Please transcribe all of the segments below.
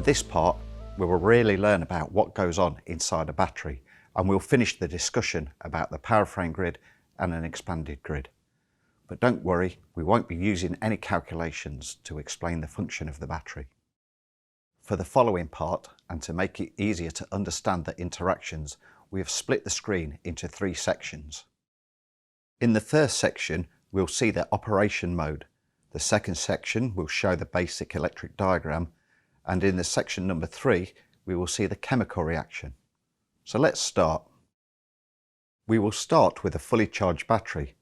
this part, we will really learn about what goes on inside a battery, and we'll finish the discussion about the power frame grid and an expanded grid. But don't worry, we won't be using any calculations to explain the function of the battery. For the following part, and to make it easier to understand the interactions, we have split the screen into 3 sections. In the first section, we'll see the operation mode. The second section will show the basic electric diagram, and in the section number 3, we will see the chemical reaction. So let's start. We will start with a fully charged battery,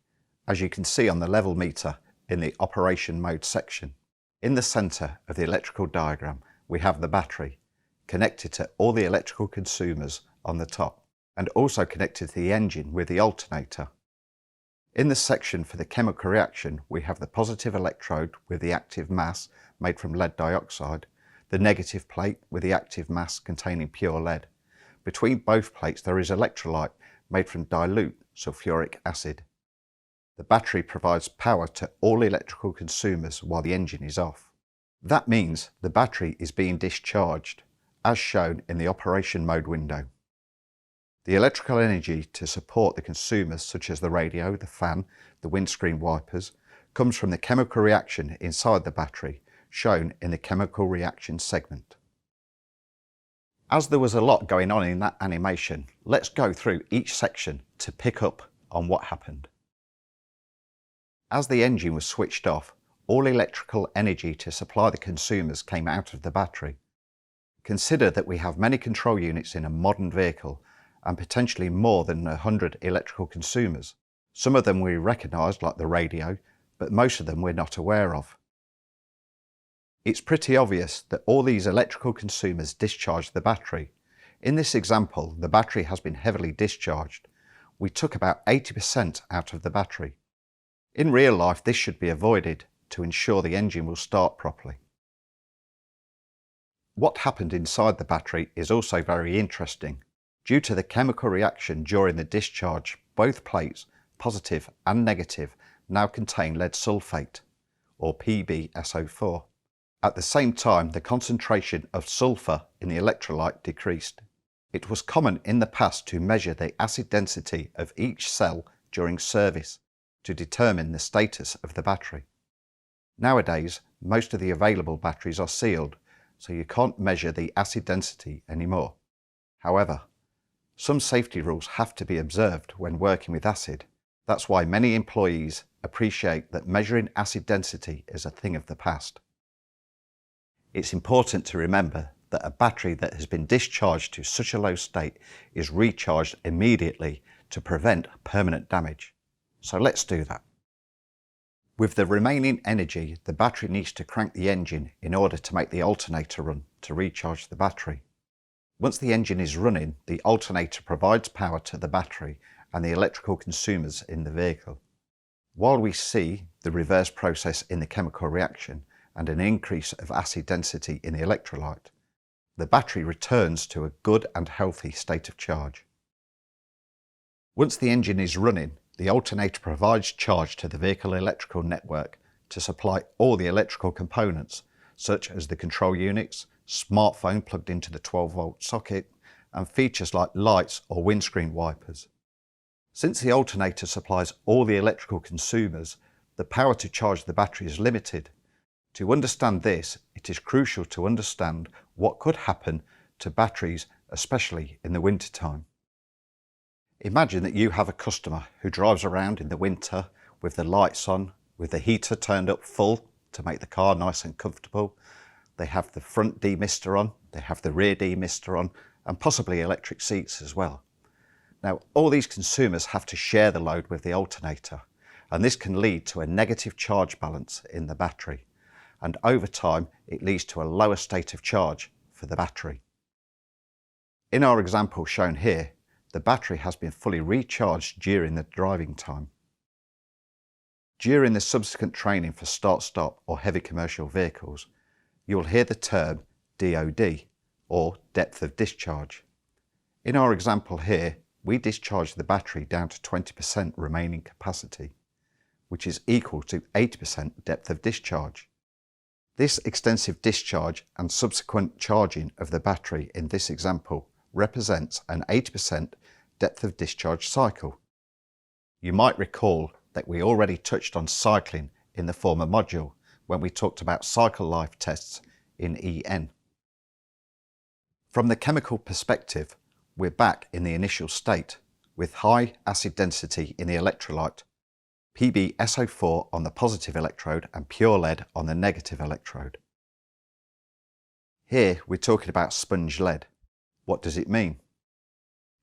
as you can see on the level meter in the operation mode section. In the centre of the electrical diagram, we have the battery, connected to all the electrical consumers on the top, and also connected to the engine with the alternator. In the section for the chemical reaction, we have the positive electrode with the active mass made from lead dioxide, the negative plate with the active mass containing pure lead. Between both plates there is electrolyte made from dilute sulfuric acid. The battery provides power to all electrical consumers while the engine is off. That means the battery is being discharged, as shown in the operation mode window. The electrical energy to support the consumers such as the radio, the fan, the windscreen wipers, comes from the chemical reaction inside the battery, shown in the chemical reaction segment. As there was a lot going on in that animation, let's go through each section to pick up on what happened. As the engine was switched off, all electrical energy to supply the consumers came out of the battery. Consider that we have many control units in a modern vehicle and potentially more than 100 electrical consumers. Some of them we recognise, like the radio, but most of them we're not aware of. It's pretty obvious that all these electrical consumers discharge the battery. In this example, the battery has been heavily discharged. We took about 80% out of the battery. In real life, this should be avoided to ensure the engine will start properly. What happened inside the battery is also very interesting. Due to the chemical reaction during the discharge, both plates, positive and negative, now contain lead sulfate, or PbSO4. At the same time, the concentration of sulfur in the electrolyte decreased. It was common in the past to measure the acid density of each cell during service to determine the status of the battery. Nowadays, most of the available batteries are sealed, so you can't measure the acid density anymore. However, some safety rules have to be observed when working with acid. That's why many employees appreciate that measuring acid density is a thing of the past. It's important to remember that a battery that has been discharged to such a low state is recharged immediately to prevent permanent damage. So let's do that. With the remaining energy, the battery needs to crank the engine in order to make the alternator run to recharge the battery. Once the engine is running, the alternator provides power to the battery and the electrical consumers in the vehicle. While we see the reverse process in the chemical reaction and an increase of acid density in the electrolyte, the battery returns to a good and healthy state of charge. Once the engine is running, the alternator provides charge to the vehicle electrical network to supply all the electrical components, such as the control units, smartphone plugged into the 12-volt socket, and features like lights or windscreen wipers. Since the alternator supplies all the electrical consumers, the power to charge the battery is limited. To understand this, it is crucial to understand what could happen to batteries, especially in the winter time. Imagine that you have a customer who drives around in the winter with the lights on, with the heater turned up full to make the car nice and comfortable. They have the front demister on, they have the rear demister on, and possibly electric seats as well. Now, all these consumers have to share the load with the alternator, and this can lead to a negative charge balance in the battery. And over time, it leads to a lower state of charge for the battery. In our example shown here, the battery has been fully recharged during the driving time. During the subsequent training for start-stop or heavy commercial vehicles, you will hear the term DOD, or depth of discharge. In our example here, we discharge the battery down to 20% remaining capacity, which is equal to 80% depth of discharge. This extensive discharge and subsequent charging of the battery in this example represents an 80% depth of discharge cycle. You might recall that we already touched on cycling in the former module when we talked about cycle life tests in EN. From the chemical perspective, we're back in the initial state with high acid density in the electrolyte, PbSO4 on the positive electrode and pure lead on the negative electrode. Here we're talking about sponge lead. What does it mean?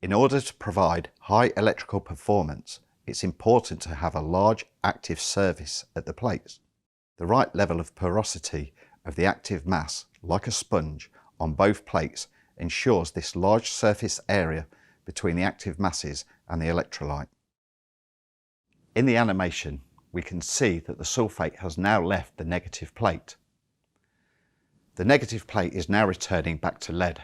In order to provide high electrical performance, it's important to have a large active surface at the plates. The right level of porosity of the active mass, like a sponge, on both plates ensures this large surface area between the active masses and the electrolyte. In the animation, we can see that the sulfate has now left the negative plate. The negative plate is now returning back to lead.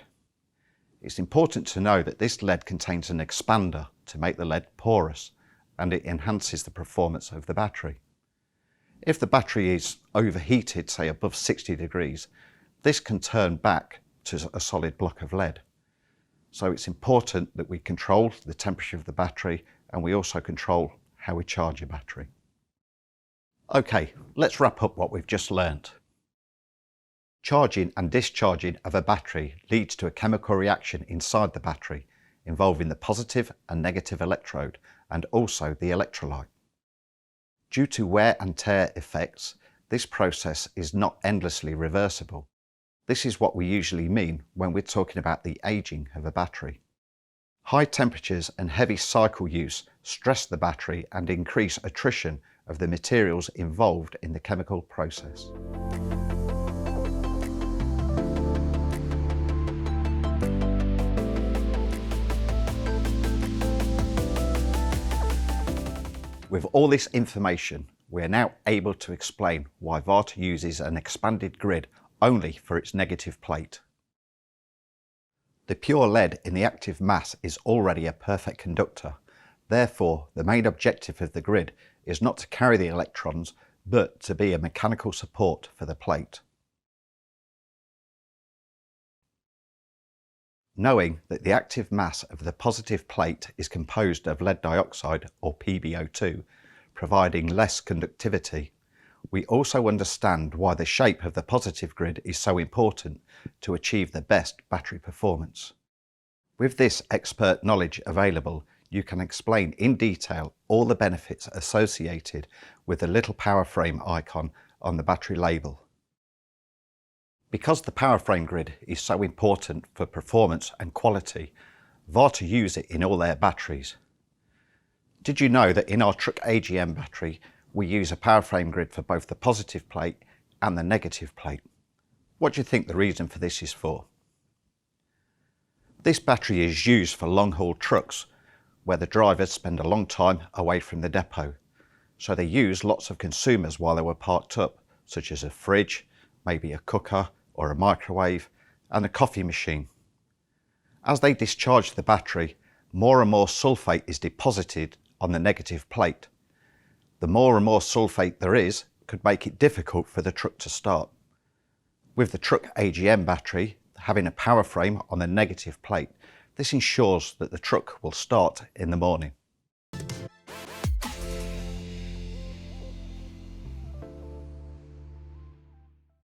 It's important to know that this lead contains an expander to make the lead porous, and it enhances the performance of the battery. If the battery is overheated, say above 60 degrees, this can turn back to a solid block of lead. So it's important that we control the temperature of the battery, and we also control how we charge a battery. Okay, let's wrap up what we've just learned. Charging and discharging of a battery leads to a chemical reaction inside the battery involving the positive and negative electrode and also the electrolyte. Due to wear and tear effects, this process is not endlessly reversible. This is what we usually mean when we're talking about the aging of a battery. High temperatures and heavy cycle use stress the battery and increase attrition of the materials involved in the chemical process. With all this information, we are now able to explain why VARTA uses an expanded grid only for its negative plate. The pure lead in the active mass is already a perfect conductor. Therefore, the main objective of the grid is not to carry the electrons, but to be a mechanical support for the plate. Knowing that the active mass of the positive plate is composed of lead dioxide, or PbO2, providing less conductivity, we also understand why the shape of the positive grid is so important to achieve the best battery performance. With this expert knowledge available, you can explain in detail all the benefits associated with the little power frame icon on the battery label. Because the power frame grid is so important for performance and quality, VARTA use it in all their batteries. Did you know that in our truck AGM battery, we use a power frame grid for both the positive plate and the negative plate? What do you think the reason for this is for? This battery is used for long-haul trucks, where the drivers spend a long time away from the depot. So they use lots of consumers while they were parked up, such as a fridge, maybe a cooker or a microwave, and a coffee machine. As they discharge the battery, more and more sulfate is deposited on the negative plate. The more and more sulfate there is could make it difficult for the truck to start. With the truck AGM battery having a power frame on the negative plate, this ensures that the truck will start in the morning.